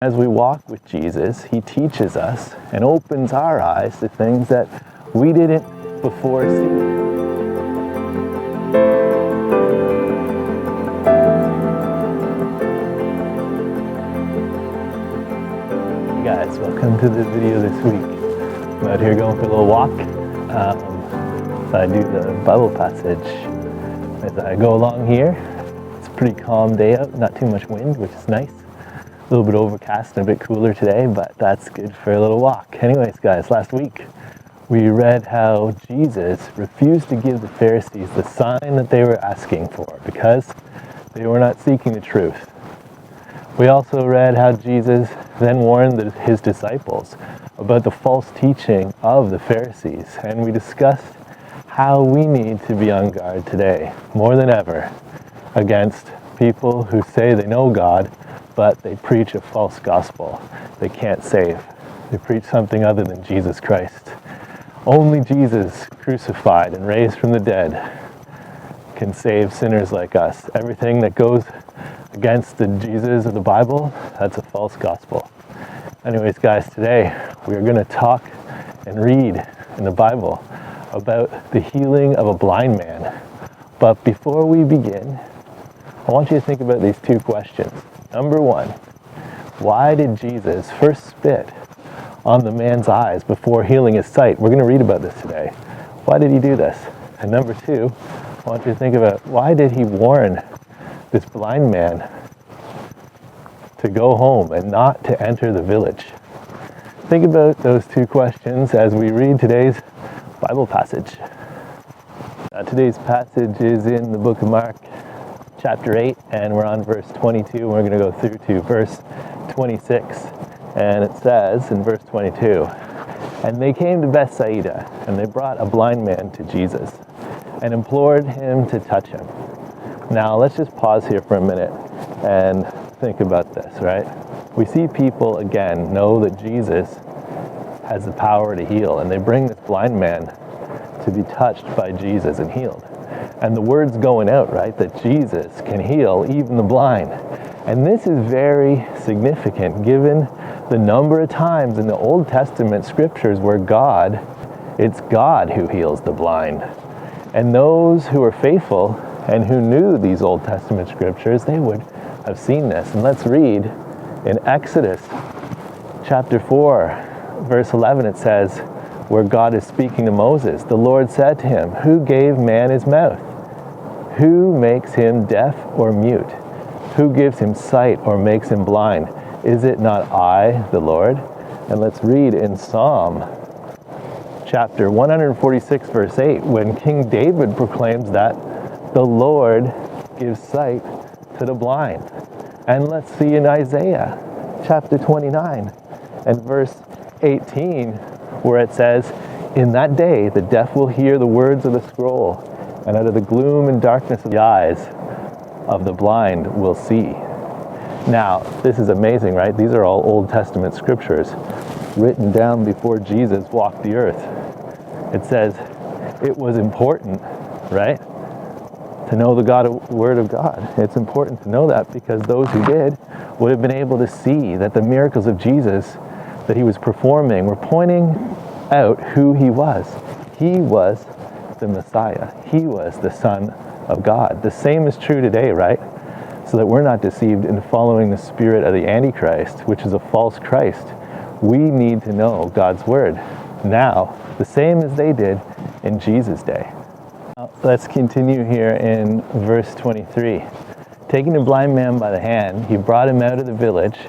As we walk with Jesus, he teaches us and opens our eyes to things that we didn't before see. Hey guys, welcome to the video this week. I'm out here going for a little walk. So I do the Bible passage as I go along here. It's a pretty calm day out, not too much wind, which is nice. A little bit overcast and a bit cooler today, but that's good for a little walk. Anyways, guys, last week we read how Jesus refused to give the Pharisees the sign that they were asking for because they were not seeking the truth. We also read how Jesus then warned his disciples about the false teaching of the Pharisees, and we discussed how we need to be on guard today, more than ever, against people who say they know God, but they preach a false gospel. They can't save. They preach something other than Jesus Christ. Only Jesus, crucified and raised from the dead, can save sinners like us. Everything that goes against the Jesus of the Bible, that's a false gospel. Anyways, guys, today we're going to talk and read in the Bible about the healing of a blind man. But before we begin, I want you to think about these two questions. Number one, why did Jesus first spit on the man's eyes before healing his sight? We're going to read about this today. Why did he do this? And number two, I want you to think about why did he warn this blind man to go home and not to enter the village? Think about those two questions as we read today's Bible passage. Today's passage is in the book of Mark, chapter 8, and we're on verse 22. We're going to go through to verse 26, and it says in verse 22, "And they came to Bethsaida, and they brought a blind man to Jesus, and implored him to touch him." Now, let's just pause here for a minute and think about this, right? We see people, again, know that Jesus has the power to heal, and they bring this blind man to be touched by Jesus and healed. And the word's going out, right, that Jesus can heal even the blind. And this is very significant given the number of times in the Old Testament scriptures where it's God who heals the blind. And those who are faithful and who knew these Old Testament scriptures, they would have seen this. And let's read in Exodus chapter 4, verse 11, it says, where God is speaking to Moses, "The Lord said to him, 'Who gave man his mouth? Who makes him deaf or mute? Who gives him sight or makes him blind? Is it not I, the Lord?'" And let's read in Psalm chapter 146, verse 8, when King David proclaims that the Lord gives sight to the blind. And let's see in Isaiah chapter 29 and verse 18, where it says, "In that day the deaf will hear the words of the scroll, and out of the gloom and darkness of the eyes of the blind will see." Now, this is amazing, right? These are all Old Testament scriptures written down before Jesus walked the earth. It says it was important, right, to know the Word of God. It's important to know that because those who did would have been able to see that the miracles of Jesus that he was performing were pointing out who he was. He was the Messiah. He was the Son of God. The same is true today, right? So that we're not deceived in following the spirit of the Antichrist, which is a false Christ. We need to know God's Word now, the same as they did in Jesus' day. Now, let's continue here in verse 23. "Taking the blind man by the hand, he brought him out of the village,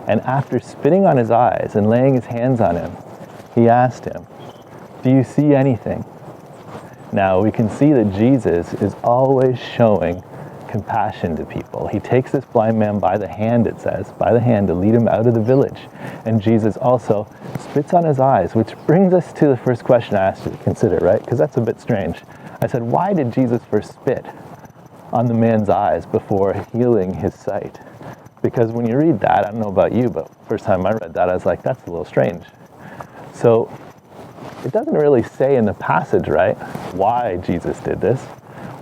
and after spitting on his eyes and laying his hands on him, he asked him, 'Do you see anything?'" Now we can see that Jesus is always showing compassion to people. He takes this blind man by the hand, it says, by the hand to lead him out of the village. And Jesus also spits on his eyes, which brings us to the first question I asked you to consider, right? Because that's a bit strange. I said, why did Jesus first spit on the man's eyes before healing his sight? Because when you read that, I don't know about you, but first time I read that, I was like, that's a little strange. So it doesn't really say in the passage, right, why Jesus did this.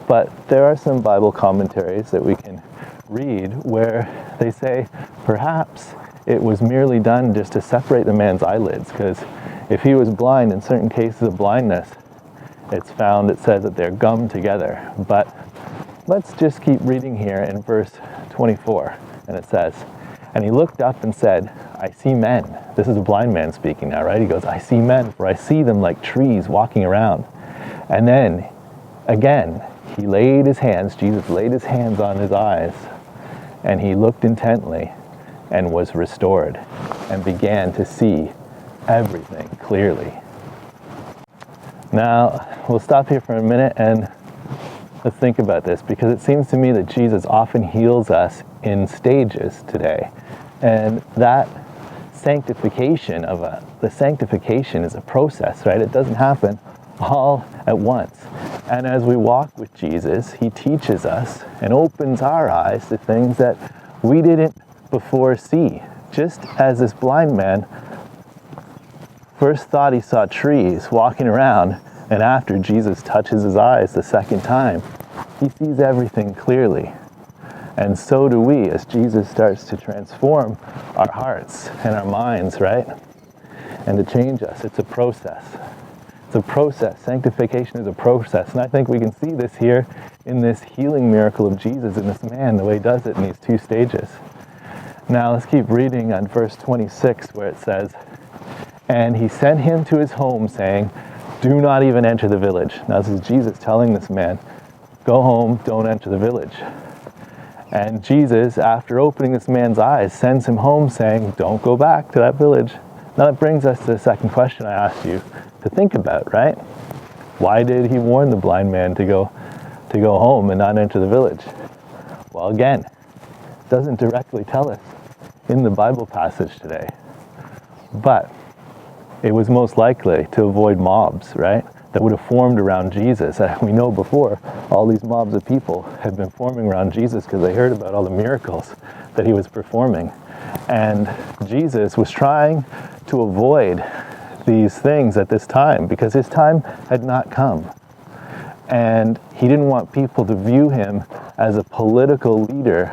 But there are some Bible commentaries that we can read where they say perhaps it was merely done just to separate the man's eyelids, because if he was blind, in certain cases of blindness, it's found, it says that they're gummed together. But let's just keep reading here in verse 24, and it says, "And he looked up and said, I see men." This is a blind man speaking now, right? He goes, "I see men, for I see them like trees walking around." And then, again, he laid his hands, Jesus laid his hands on his eyes, and he looked intently and was restored and began to see everything clearly. Now, we'll stop here for a minute and let's think about this, because it seems to me that Jesus often heals us in stages today. And that sanctification is a process, right? It doesn't happen all at once. And as we walk with Jesus, he teaches us and opens our eyes to things that we didn't before see. Just as this blind man first thought he saw trees walking around, and after Jesus touches his eyes the second time, he sees everything clearly. And so do we, as Jesus starts to transform our hearts and our minds, right? And to change us. It's a process. It's a process. Sanctification is a process. And I think we can see this here in this healing miracle of Jesus in this man, the way he does it in these two stages. Now let's keep reading on verse 26, where it says, "And he sent him to his home, saying, do not even enter the village." Now this is Jesus telling this man, go home, don't enter the village. And Jesus, after opening this man's eyes, sends him home saying, don't go back to that village. Now that brings us to the second question I asked you to think about, right? Why did he warn the blind man to go home and not enter the village? Well, again, it doesn't directly tell us in the Bible passage today. But it was most likely to avoid mobs, right? That would have formed around Jesus. And we know before, all these mobs of people had been forming around Jesus because they heard about all the miracles that he was performing. And Jesus was trying to avoid these things at this time because his time had not come. And he didn't want people to view him as a political leader.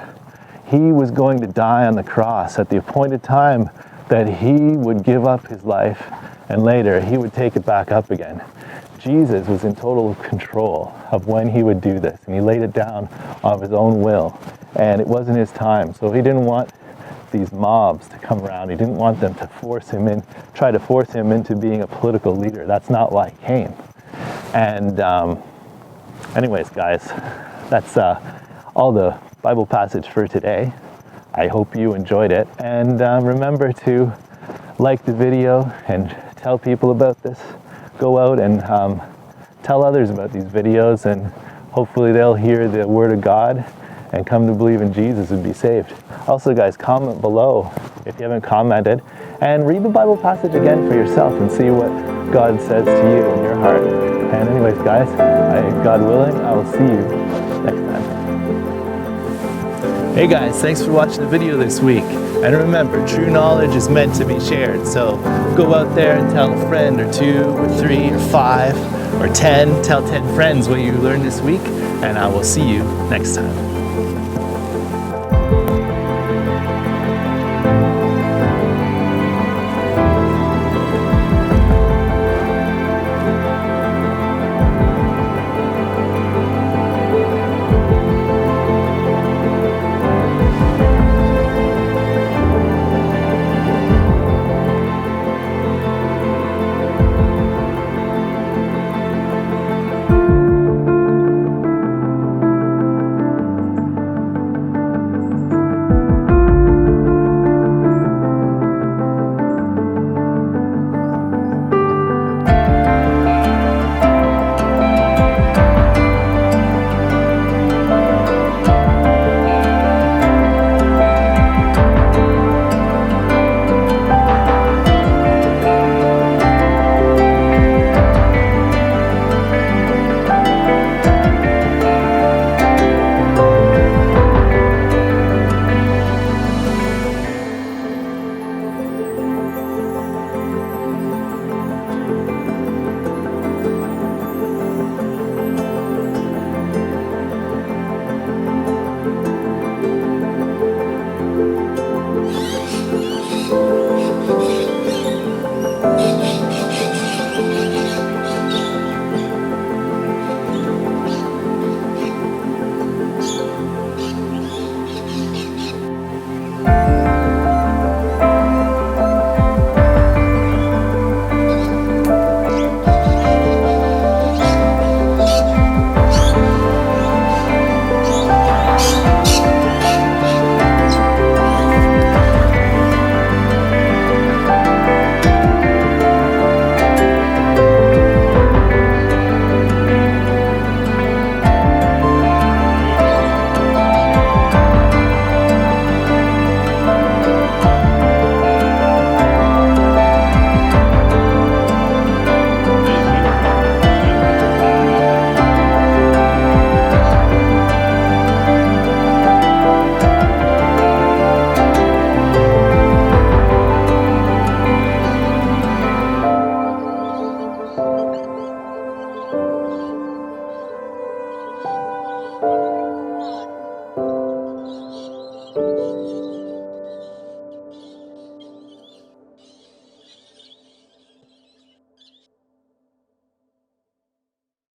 He was going to die on the cross at the appointed time that he would give up his life and later he would take it back up again. Jesus was in total control of when he would do this, and he laid it down of his own will, and it wasn't his time. So he didn't want these mobs to come around. He didn't want them to try to force him into being a political leader. That's not why he came. And anyways, guys, that's all the Bible passage for today. I hope you enjoyed it, and remember to like the video and tell people about this. Go out and tell others about these videos, and hopefully they'll hear the word of God and come to believe in Jesus and be saved. Also, guys, comment below if you haven't commented, and read the Bible passage again for yourself and see what God says to you in your heart. And anyways, guys, God willing, I will see you next time. Hey guys, thanks for watching the video this week. And remember, true knowledge is meant to be shared. So go out there and tell a friend or 2 or 3 or 5 or 10. Tell 10 friends what you learned this week, and I will see you next time.